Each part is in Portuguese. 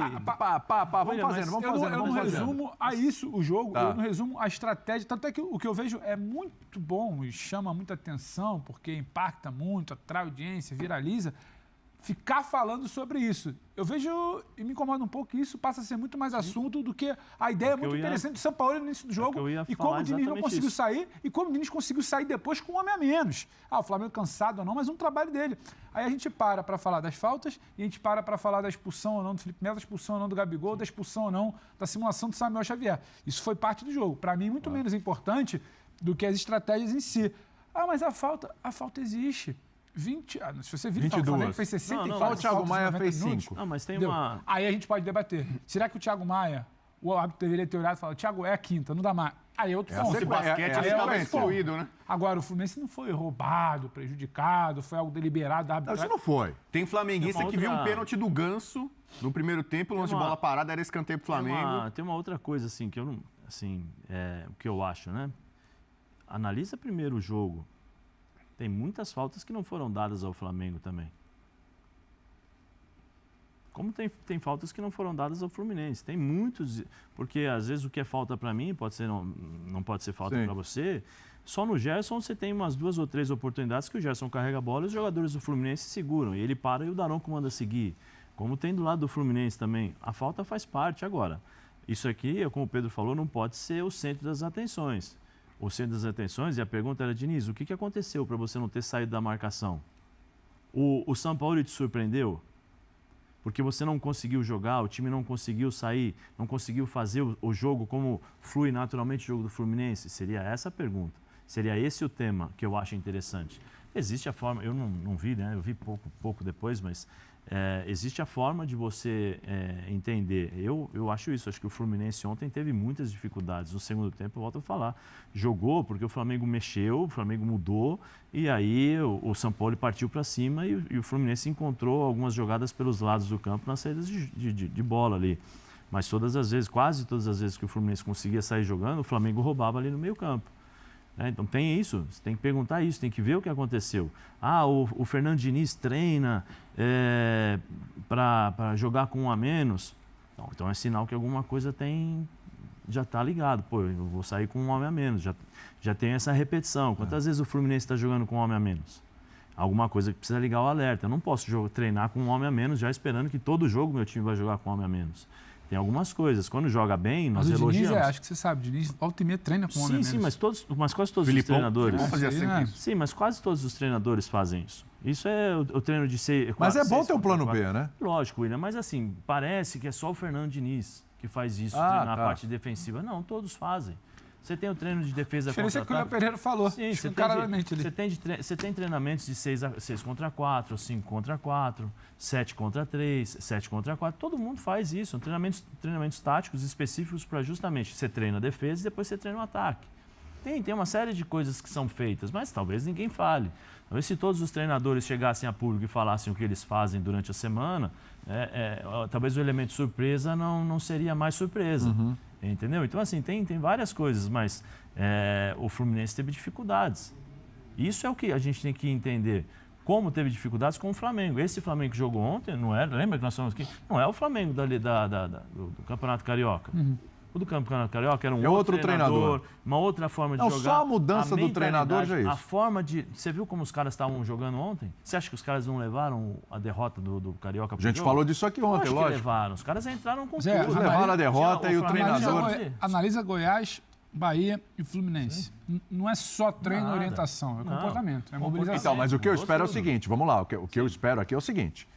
Vamos fazendo. Eu não resumo a isso o jogo, eu não resumo a estratégia. Tanto é que o que eu vejo é muito bom e chama muita atenção, porque impacta muito, atrai audiência, viraliza. Ficar falando sobre isso. Eu vejo e me incomoda um pouco que isso passa a ser muito mais assunto do que a ideia muito interessante do São Paulo no início do jogo e como o Diniz não conseguiu sair e como o Diniz conseguiu sair depois com um homem a menos. O Flamengo cansado ou não, mas um trabalho dele. Aí a gente para falar das faltas e a gente para falar da expulsão ou não do Felipe Melo, da expulsão ou não do Gabigol, da expulsão ou não da simulação do Samuel Xavier. Isso foi parte do jogo. Para mim, muito menos importante do que as estratégias em si. Mas a falta existe. Se você vir o Flamengo fez 64, o Thiago Maia fez 5. Não, mas tem Aí a gente pode debater. Será que o Thiago Maia, o árbitro deveria ter olhado e falado, Thiago, é a quinta, não dá mais. Aí é outro ponto. Esse basquete ele estava excluído, né? Agora, o Fluminense não foi roubado, prejudicado, foi algo deliberado da arbitragem. Isso não foi. Tem flamenguista que viu um pênalti do Ganso no primeiro tempo, lance de bola parada, era escanteio pro Flamengo. Tem uma outra coisa, assim, que eu não... o que eu acho, né? Analisa primeiro o jogo. Tem muitas faltas que não foram dadas ao Flamengo também. Como tem faltas que não foram dadas ao Fluminense. Tem muitos... Porque, às vezes, o que é falta para mim não pode ser falta para você. Só no Gerson você tem umas 2 ou 3 oportunidades que o Gerson carrega a bola e os jogadores do Fluminense seguram. E ele para e o Daronco manda seguir. Como tem do lado do Fluminense também. A falta faz parte. Agora, isso aqui, como o Pedro falou, não pode ser o centro das atenções. O centro das atenções, e a pergunta era, Diniz, o que aconteceu para você não ter saído da marcação? O São Paulo te surpreendeu? Porque você não conseguiu jogar, o time não conseguiu sair, não conseguiu fazer o jogo como flui naturalmente o jogo do Fluminense? Seria essa a pergunta. Seria esse o tema que eu acho interessante. Existe a forma, eu não vi, né? Eu vi pouco depois, mas existe a forma de você entender. Eu acho isso, acho que o Fluminense ontem teve muitas dificuldades. No segundo tempo, eu volto a falar, jogou porque o Flamengo mexeu, o Flamengo mudou, e aí o São Paulo partiu para cima e o Fluminense encontrou algumas jogadas pelos lados do campo nas saídas de bola ali. Mas quase todas as vezes que o Fluminense conseguia sair jogando, o Flamengo roubava ali no meio campo. Então tem isso, você tem que perguntar isso, tem que ver o que aconteceu. O Fernando Diniz treina para jogar com um a menos. Então é sinal que alguma coisa já está ligado. Eu vou sair com um homem a menos, já tem essa repetição. Quantas vezes o Fluminense está jogando com um homem a menos? Alguma coisa que precisa ligar o alerta. Eu não posso treinar com um homem a menos já esperando que todo jogo meu time vai jogar com um homem a menos. Tem algumas coisas. Quando joga bem, nós elogiamos. Diniz, acho que você sabe, o Diniz volta e meia treina com homem a menos. Sim, mas quase todos os treinadores. Isso. Sim, mas quase todos os treinadores fazem isso. Isso é o treino de ser. Mas é bom ter um plano B, né? Lógico, William, mas assim, parece que é só o Fernando Diniz que faz isso, treinar a parte defensiva. Não, todos fazem. Você tem o treino de defesa contra-ataque. A diferença é que o Léo Pereira falou. Sim, você tem treinamentos de 6 contra 4, 5 contra 4, 7 contra 3, 7 contra 4. Todo mundo faz isso. São treinamentos táticos específicos para justamente você treina a defesa e depois você treina o ataque. Tem uma série de coisas que são feitas, mas talvez ninguém fale. Talvez se todos os treinadores chegassem a público e falassem o que eles fazem durante a semana, talvez o elemento surpresa não seria mais surpresa. Uhum. Entendeu? Então, assim, tem várias coisas, mas o Fluminense teve dificuldades. Isso é o que a gente tem que entender. Como teve dificuldades com o Flamengo. Esse Flamengo que jogou ontem, não era, lembra que nós falamos aqui? Não é o Flamengo do Campeonato Carioca. Uhum. O do Campeonato Carioca era outro treinador, uma outra forma de jogar. Só a mudança do treinador já é isso. A forma de... Você viu como os caras estavam jogando ontem? Você acha que os caras não levaram a derrota do Carioca pro jogo? A gente falou disso aqui ontem, lógico. Que levaram. Os caras entraram com tudo. Levaram a derrota e o treinador... Analisa Goiás, Bahia e Fluminense. Não é só treino e orientação, é comportamento, é mobilização. Então, mas o que eu espero é o seguinte, vamos lá, o que eu espero aqui é o seguinte,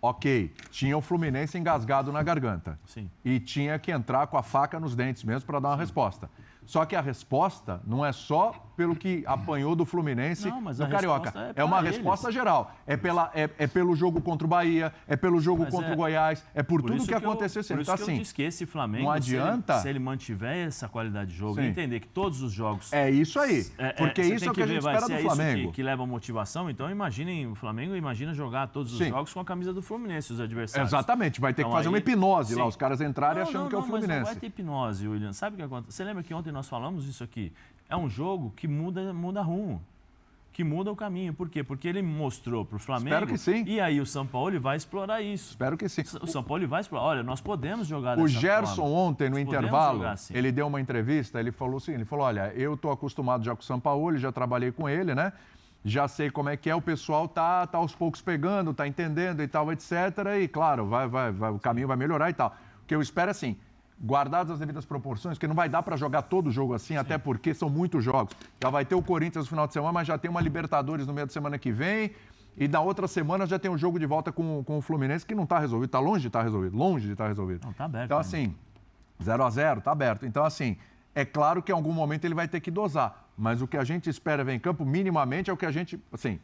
ok, tinha o Fluminense engasgado na garganta. Sim. E tinha que entrar com a faca nos dentes mesmo para dar uma resposta. Só que a resposta não é só pelo que apanhou do Fluminense no Carioca. É uma resposta geral. É pelo jogo contra o Bahia, é pelo jogo contra o Goiás, é por tudo que aconteceu sempre. Por isso que eu disse que esse Flamengo, não adianta, se ele mantiver essa qualidade de jogo, entender que todos os jogos... É isso aí. Porque isso é o que a gente espera do Flamengo. Isso que leva a motivação. Então, imaginem, o Flamengo imagina jogar todos os jogos com a camisa do Fluminense, os adversários. Exatamente. Vai ter que fazer uma hipnose lá, os caras entrarem achando que é o Fluminense. Mas não vai ter hipnose, William. Sabe o que acontece? Você lembra que ontem nós falamos isso aqui? É um jogo que muda rumo. que muda o caminho. Por quê? Porque ele mostrou para o Flamengo. Espero que sim. E aí o São Paulo vai explorar isso. Espero que sim. O São Paulo vai explorar. Olha, nós podemos jogar dessa forma. O Gerson ontem, no intervalo, assim. ele deu uma entrevista, ele falou assim, olha, eu estou acostumado já com o São Paulo, já trabalhei com ele, né? Já sei como é que é, o pessoal tá aos poucos pegando, tá entendendo e tal, etc. E, claro, o caminho vai melhorar e tal. O que eu espero é assim, guardadas as devidas proporções, porque não vai dar para jogar todo jogo assim, sim, até porque são muitos jogos. Já vai ter o Corinthians no final de semana, mas já tem uma Libertadores no meio da semana que vem, e na outra semana já tem um jogo de volta com o Fluminense, que não está resolvido, está longe de estar resolvido, longe de estar resolvido. Não, tá aberto. Então, assim, 0-0, tá aberto. Então, assim, é claro que em algum momento ele vai ter que dosar, mas o que a gente espera ver em campo, minimamente, é o que a gente, assim,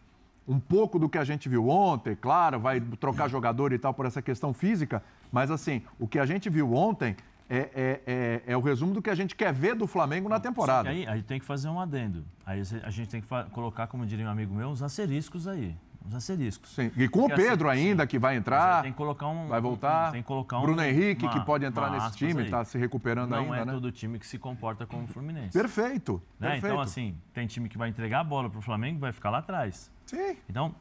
um pouco do que a gente viu ontem, claro, vai trocar jogador e tal por essa questão física, mas, assim, o que a gente viu ontem é o resumo do que a gente quer ver do Flamengo na temporada. Aí a gente tem que fazer um adendo. Aí a gente tem que colocar, como diria um amigo meu, uns asteriscos aí. Uns asteriscos. Sim. E com porque o Pedro assim, ainda, que vai entrar, tem que colocar vai voltar. Tem que colocar Bruno Henrique, que pode entrar nesse time, está se recuperando ainda, né? Não é todo time que se comporta como o Fluminense. Perfeito. Então, assim, tem time que vai entregar a bola para o Flamengo e vai ficar lá atrás. Sim. Então,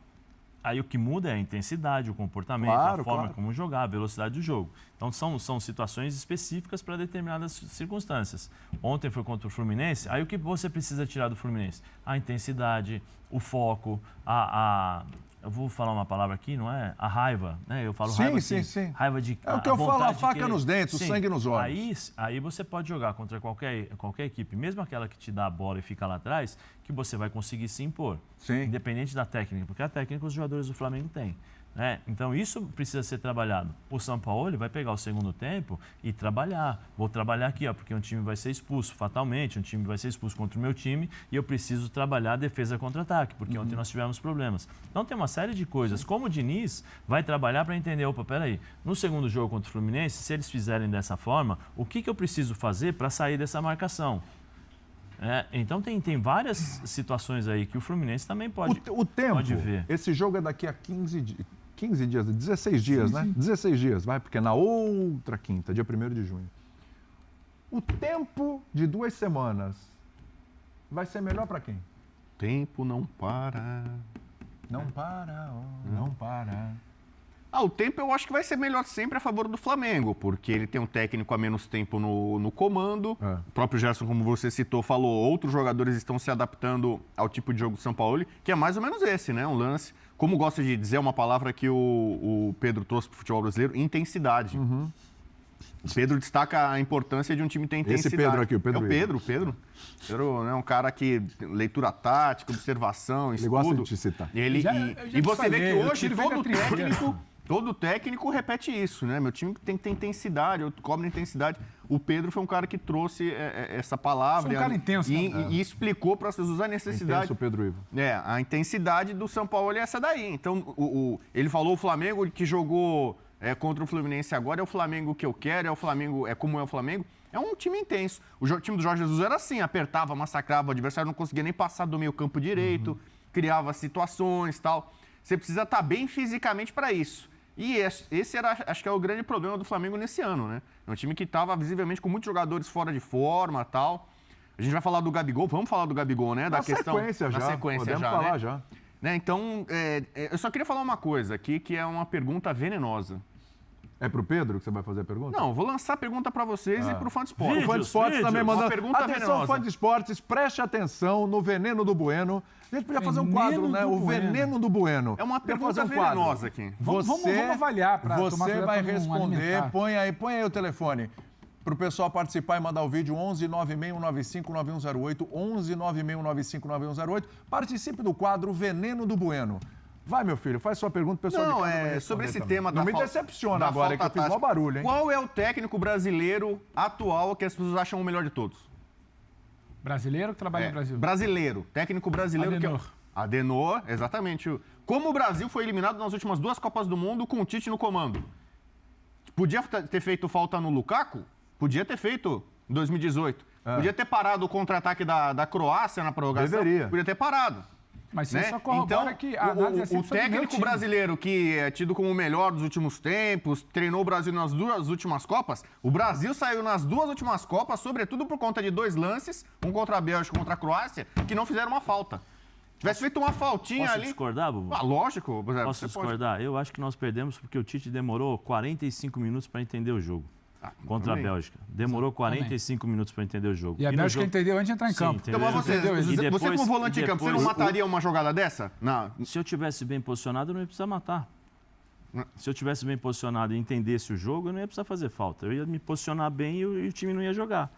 aí o que muda é a intensidade, o comportamento, a forma como jogar, a velocidade do jogo. Então, são situações específicas para determinadas circunstâncias. Ontem foi contra o Fluminense, aí o que você precisa tirar do Fluminense? A intensidade, o foco, eu vou falar uma palavra aqui, não é? A raiva, né? Eu falo raiva assim. Sim. Raiva de é o que eu falo, a faca nos dentes, o sangue nos olhos. Aí você pode jogar contra qualquer equipe, mesmo aquela que te dá a bola e fica lá atrás, que você vai conseguir se impor. Sim. Independente da técnica, porque a técnica os jogadores do Flamengo têm. Então, isso precisa ser trabalhado. O São Paulo vai pegar o segundo tempo e trabalhar. Vou trabalhar aqui, porque um time vai ser expulso fatalmente, um time vai ser expulso contra o meu time e eu preciso trabalhar a defesa contra-ataque, porque ontem nós tivemos problemas. Então, tem uma série de coisas. Como o Diniz vai trabalhar para entender, peraí, no segundo jogo contra o Fluminense, se eles fizerem dessa forma, o que eu preciso fazer para sair dessa marcação? Então tem várias situações aí que o Fluminense também pode ver. O tempo, esse jogo é daqui a 15 dias, 16 dias, sim, né? Sim. 16 dias, porque é na outra quinta, dia 1º de junho. O tempo de 2 semanas vai ser melhor para quem? Tempo não para. Não para, não para. O tempo eu acho que vai ser melhor sempre a favor do Flamengo, porque ele tem um técnico há menos tempo no comando. O próprio Gerson, como você citou, falou, outros jogadores estão se adaptando ao tipo de jogo do São Paulo, que é mais ou menos esse, né? Um lance, como gosta de dizer uma palavra que o Pedro trouxe para o futebol brasileiro, intensidade. O Pedro destaca a importância de um time ter intensidade. Esse Pedro aqui, o Pedro. É o Pedro. Pedro é um cara que leitura tática, observação, estudo. Ele gosta de te citar. E você vê que hoje todo técnico repete isso, né? Meu time tem que ter intensidade, eu cobro intensidade. O Pedro foi um cara que trouxe essa palavra. Foi um cara intenso, e explicou para vocês usar a necessidade. Intenso, Pedro Ivo. A intensidade do São Paulo é essa daí. Então, ele falou o Flamengo que jogou contra o Fluminense agora, é o Flamengo que eu quero, é como é o Flamengo. É um time intenso. O time do Jorge Jesus era assim, apertava, massacrava, o adversário não conseguia nem passar do meio campo direito, criava situações e tal. Você precisa estar bem fisicamente para isso. E esse era, acho que é o grande problema do Flamengo nesse ano, né? É um time que estava visivelmente com muitos jogadores fora de forma e tal. A gente vai falar do Gabigol, vamos falar do Gabigol, né? Na sequência já, podemos falar já. Então, eu só queria falar uma coisa aqui, que é uma pergunta venenosa. É pro Pedro que você vai fazer a pergunta? Não, vou lançar a pergunta para vocês e pro Fã de Esportes. O Fã de Esportes também mandando. Pergunta venenosa. Fã de Esportes, preste atenção no Veneno do Bueno. A gente podia fazer um quadro, né? O Veneno do Bueno. É uma pergunta venenosa aqui. Vamos avaliar para tomar cuidado. Você vai responder, põe aí o telefone. Para o pessoal participar e mandar o vídeo, 11 96195 9108, 11 96195 9108. Participe do quadro Veneno do Bueno. Vai, meu filho, faz sua pergunta, o pessoal de casa sobre esse também. tema da falta. Não me decepciona agora, que eu fiz mó barulho, hein? Qual é o técnico brasileiro atual que as pessoas acham o melhor de todos? Brasileiro que trabalha no Brasil? Brasileiro. Técnico brasileiro. Adenor, exatamente. Como o Brasil foi eliminado nas últimas 2 Copas do Mundo com o Tite no comando? Podia ter feito falta no Lukaku? Podia ter feito em 2018. Podia ter parado o contra-ataque da Croácia na prorrogação? Deveria. Podia ter parado. Mas você só corrobora que a análise o técnico brasileiro que é tido como o melhor dos últimos tempos, treinou o Brasil nas 2 últimas Copas, o Brasil saiu nas 2 últimas Copas, sobretudo por conta de 2 lances, um contra a Bélgica e contra a Croácia, que não fizeram uma falta. Tivesse feito uma faltinha Posso ali... discordar, Bubu? Lógico. Posso discordar? Pode... Eu acho que nós perdemos porque o Tite demorou 45 minutos para entender o jogo. Contra também. A Bélgica. Demorou 45 minutos para entender o jogo. E a Bélgica entendeu antes de entrar em campo. Então, mas você como volante em campo, você não mataria uma jogada dessa? Não. Se eu tivesse bem posicionado, eu não ia precisar matar. Se eu tivesse bem posicionado e entendesse o jogo, eu não ia precisar fazer falta. Eu ia me posicionar bem e o time não ia jogar.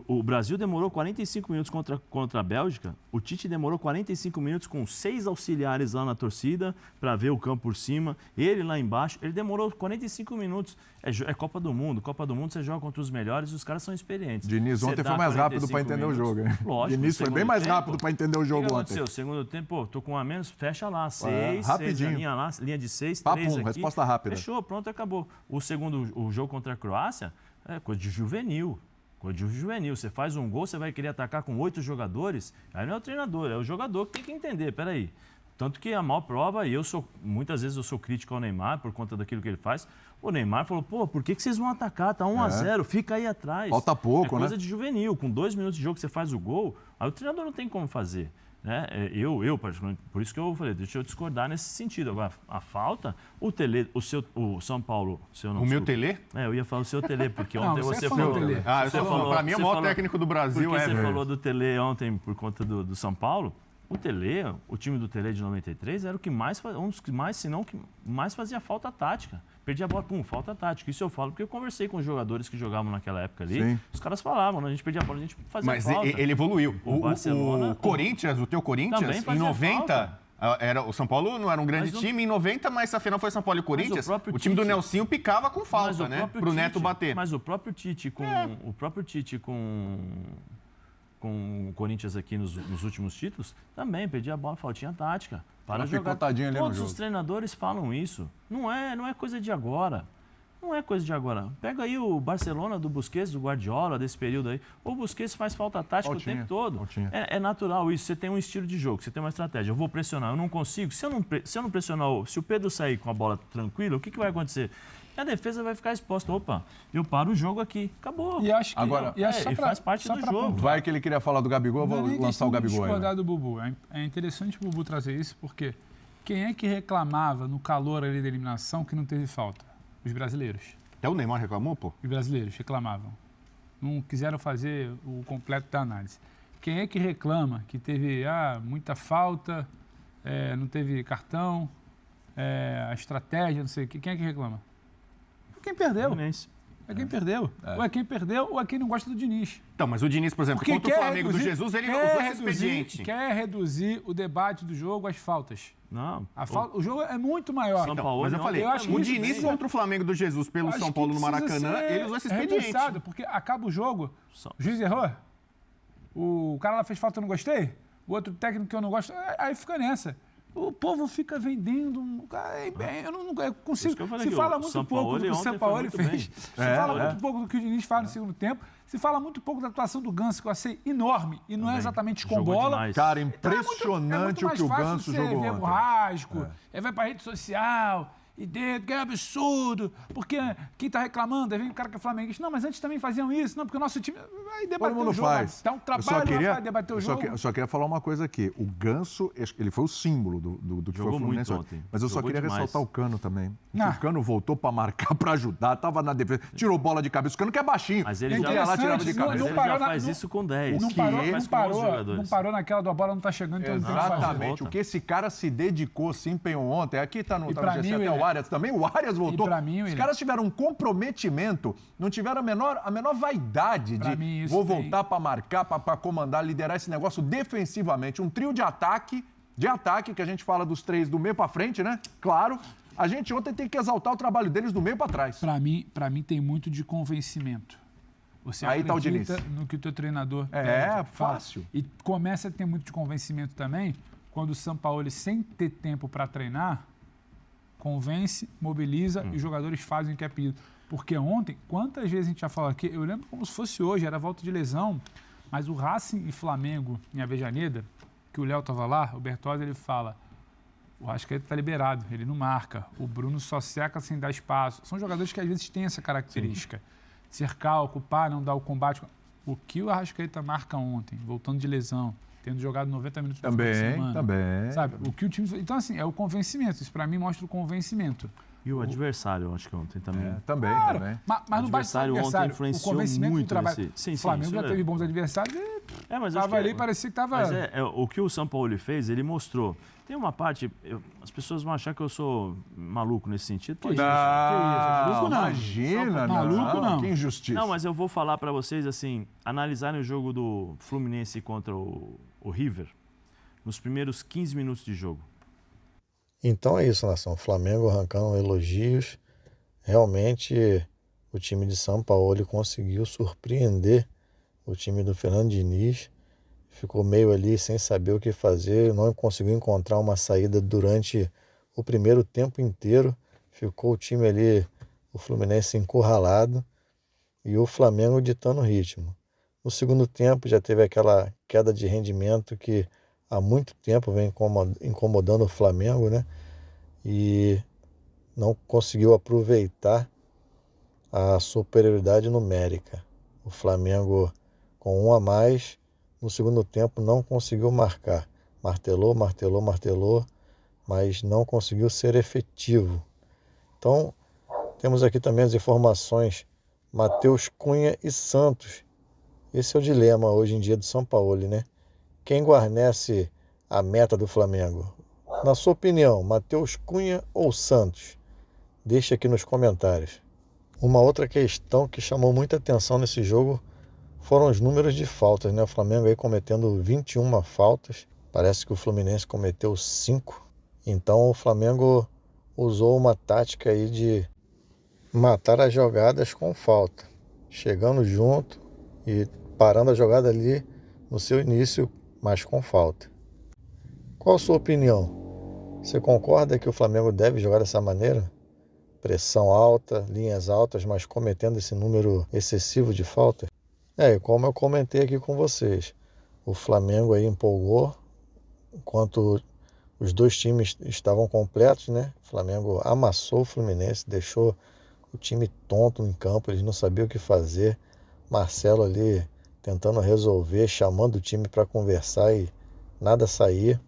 O Brasil demorou 45 minutos contra a Bélgica. O Tite demorou 45 minutos com 6 auxiliares lá na torcida para ver o campo por cima. Ele lá embaixo. Ele demorou 45 minutos. É Copa do Mundo. Copa do Mundo você joga contra os melhores e os caras são experientes. Diniz ontem foi mais rápido para entender o jogo. Lógico. Diniz foi bem mais rápido para entender o jogo ontem. O segundo tempo, tô com um a menos, fecha lá. 6, rapidinho. Linha de 6, 3 Papum, aqui. Resposta rápida. Fechou, pronto, acabou. O jogo contra a Croácia é coisa de juvenil. Você faz um gol, você vai querer atacar com 8 jogadores, aí não é o treinador, é o jogador que tem que entender, peraí. Tanto que a maior prova, e muitas vezes eu sou crítico ao Neymar por conta daquilo que ele faz, o Neymar falou, por que vocês vão atacar? Tá 1-0, fica aí atrás. Falta pouco, coisa de juvenil, com 2 minutos de jogo você faz o gol, aí o treinador não tem como fazer. Né? Particularmente, por isso que eu falei, deixa eu discordar nesse sentido. Agora, a falta, o São Paulo... meu Tele? Eu ia falar o seu Tele, porque ontem você falou... Para mim, o maior técnico do Brasil Porque você falou do Tele ontem por conta do São Paulo. O Tele, o time do Tele de 93, era um dos que mais, se não que mais fazia falta tática. Perdia a bola, falta tática. Isso eu falo porque eu conversei com os jogadores que jogavam naquela época ali. Sim. Os caras falavam, a gente perdia a bola, a gente fazia falta. Mas ele evoluiu. Barcelona, o Corinthians, o teu Corinthians, em 90... o São Paulo não era um grande time em 90, mas afinal foi São Paulo e Corinthians. O time do Nelsinho picava com falta, né? Pro Neto bater. Mas o próprio Tite com o Corinthians aqui nos últimos títulos, também perdia a bola, faltinha tática. Para jogar. Todos os treinadores falam isso. Não é coisa de agora. Não é coisa de agora. Pega aí o Barcelona do Busquets, do Guardiola, desse período aí. O Busquets faz falta tática o tempo todo. É natural isso. Você tem um estilo de jogo, você tem uma estratégia. Eu vou pressionar, eu não consigo. Se eu não pressionar, se o Pedro sair com a bola tranquila, o que vai acontecer? A defesa vai ficar exposta. Opa, eu paro o jogo aqui. Acabou. E acho que agora, faz parte do jogo. Vai que ele queria falar do Gabigol, eu vou lançar o Gabigol aí. Discordar do Bubu. É interessante o Bubu trazer isso, porque quem é que reclamava no calor ali da eliminação que não teve falta? Os brasileiros. Até o Neymar reclamou, pô? Os brasileiros reclamavam. Não quiseram fazer o completo da análise. Quem é que reclama que teve muita falta, não teve cartão, a estratégia, não sei o quê? Quem é que reclama? Quem perdeu. É quem perdeu. Ou é quem perdeu ou é quem não gosta do Diniz. Então, mas o Diniz, por exemplo, contra o Flamengo do Jesus, ele usou esse expediente. Quer reduzir o debate do jogo às faltas. Não. O jogo é muito maior. São Paulo, mas eu falei, o Diniz contra o Flamengo do Jesus pelo São Paulo no Maracanã, ele usou esse expediente. Porque acaba o jogo, o juiz errou, o cara lá fez falta, eu não gostei, o outro técnico que eu não gosto, aí fica nessa. O povo fica vendendo. Eu não consigo. Se fala muito pouco do que o São Paulo fez. Se fala muito pouco do que o Diniz faz no segundo tempo. Se fala muito pouco da atuação do Ganso, que eu achei enorme. E não é exatamente com bola. Demais. Cara, impressionante o que o Ganso jogou ontem. Borrasco, vai pra rede social. E dentro, que é absurdo, porque quem tá reclamando, aí vem o cara que é flamenguista. Não, mas antes também faziam isso, não, porque o nosso time vai debater o jogo. Faz. Então, trabalho vai debater o jogo. Eu só queria falar uma coisa aqui. O Ganso, ele foi o símbolo do que foi o Fluminense ontem. Mas eu só queria ressaltar o Cano também. O Cano voltou pra marcar, pra ajudar, tava na defesa, tirou bola de cabeça. O Cano que é baixinho. Mas ele já faz isso com 10. Não parou naquela da bola, não tá chegando. Então exatamente. O que esse cara se dedicou, se empenhou ontem. Aqui tá no GC até o Arias também, o Arias voltou. Os caras tiveram um comprometimento, não tiveram a menor vaidade de vou voltar para marcar, para comandar, liderar esse negócio defensivamente. Um trio de ataque, que a gente fala dos 3 do meio para frente, né? Claro. A gente ontem tem que exaltar o trabalho deles do meio para trás. Para mim tem muito de convencimento. Você aí tá o Diniz. No que o teu treinador fácil. E começa a ter muito de convencimento também quando o Sampaoli, sem ter tempo para treinar, convence, mobiliza e os jogadores fazem o que é pedido. Porque ontem, quantas vezes a gente já falou aqui, eu lembro como se fosse hoje, era volta de lesão, mas o Racing e Flamengo em Avejaneda, que o Léo estava lá, o Bertozzi, ele fala, o Arrascaeta está liberado, ele não marca, o Bruno só seca sem dar espaço. São jogadores que às vezes têm essa característica. Cercar, ocupar, não dar o combate. O que o Arrascaeta marca ontem, voltando de lesão, tendo jogado 90 minutos no Também, final de semana. também. Sabe? O que o time... Então, assim, é o convencimento. Isso, para mim, mostra o convencimento. E o adversário, eu acho que ontem também. Também, claro, também. Mas não basta ser adversário. Ontem influenciou o convencimento muito do trabalho. Sim, o Flamengo já teve bons adversários e mas estava ali e parecia que estava... Mas o que o São Paulo fez, ele mostrou. Tem uma parte, as pessoas vão achar que eu sou maluco nesse sentido. Que isso? Maluco não. Imagina, maluco não. Que injustiça. Não, mas eu vou falar para vocês assim, analisarem o jogo do Fluminense contra o River nos primeiros 15 minutos de jogo. Então é isso, nação. O Flamengo arrancando elogios. Realmente o time de São Paulo conseguiu surpreender o time do Fernando Diniz. Ficou meio ali sem saber o que fazer, não conseguiu encontrar uma saída durante o primeiro tempo inteiro. Ficou o time ali, o Fluminense encurralado e o Flamengo ditando o ritmo. No segundo tempo já teve aquela queda de rendimento que há muito tempo vem incomodando o Flamengo, né? E não conseguiu aproveitar a superioridade numérica. O Flamengo, com um a mais, no segundo tempo não conseguiu marcar. Martelou, mas não conseguiu ser efetivo. Então, temos aqui também as informações. Matheus Cunha e Santos. Esse é o dilema hoje em dia do São Paulo, né? Quem guarnece a meta do Flamengo? Na sua opinião, Matheus Cunha ou Santos? Deixa aqui nos comentários. Uma outra questão que chamou muita atenção nesse jogo foram os números de faltas, né? O Flamengo aí cometendo 21 faltas. Parece que o Fluminense cometeu 5. Então o Flamengo usou uma tática aí de matar as jogadas com falta. Chegando junto e parando a jogada ali no seu início, mas com falta. Qual a sua opinião? Você concorda que o Flamengo deve jogar dessa maneira? Pressão alta, linhas altas, mas cometendo esse número excessivo de faltas? Como eu comentei aqui com vocês, o Flamengo aí empolgou, enquanto os dois times estavam completos, né? O Flamengo amassou o Fluminense, deixou o time tonto em campo, eles não sabiam o que fazer. Marcelo ali tentando resolver, chamando o time para conversar e nada saía.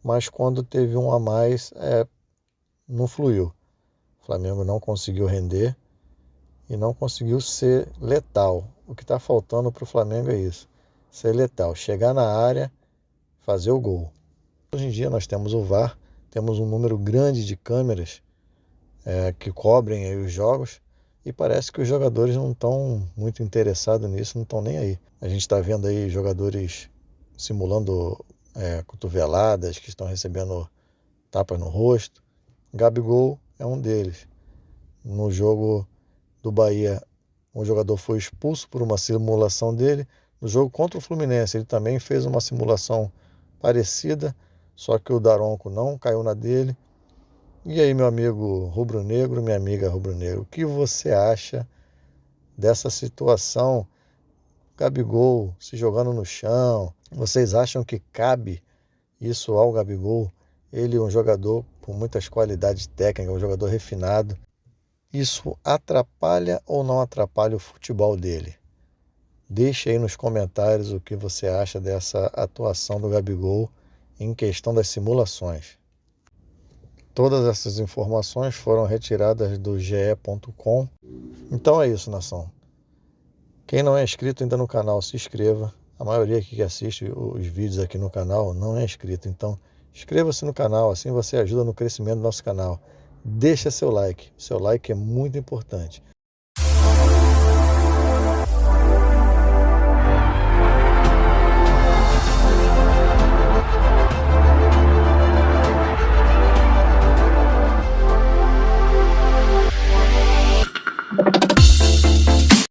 Mas quando teve um a mais, não fluiu. O Flamengo não conseguiu render e não conseguiu ser letal. O que está faltando para o Flamengo é isso, ser letal, chegar na área, fazer o gol. Hoje em dia nós temos o VAR, temos um número grande de câmeras que cobrem aí os jogos e parece que os jogadores não estão muito interessados nisso, não estão nem aí. A gente está vendo aí jogadores simulando cotoveladas, que estão recebendo tapas no rosto. Gabigol é um deles. No jogo do Bahia, um jogador foi expulso por uma simulação dele. No jogo contra o Fluminense, ele também fez uma simulação parecida, só que o Daronco não caiu na dele. E aí, meu amigo rubro-negro, minha amiga rubro-negro, o que você acha dessa situação? Gabigol se jogando no chão. Vocês acham que cabe isso ao Gabigol? Ele é um jogador com muitas qualidades técnicas, um jogador refinado. Isso atrapalha ou não atrapalha o futebol dele? Deixe aí nos comentários o que você acha dessa atuação do Gabigol em questão das simulações. Todas essas informações foram retiradas do ge.com. Então é isso, nação. Quem não é inscrito ainda no canal, se inscreva. A maioria aqui que assiste os vídeos aqui no canal não é inscrito. Então, inscreva-se no canal, assim você ajuda no crescimento do nosso canal. Deixa seu like. Seu like é muito importante.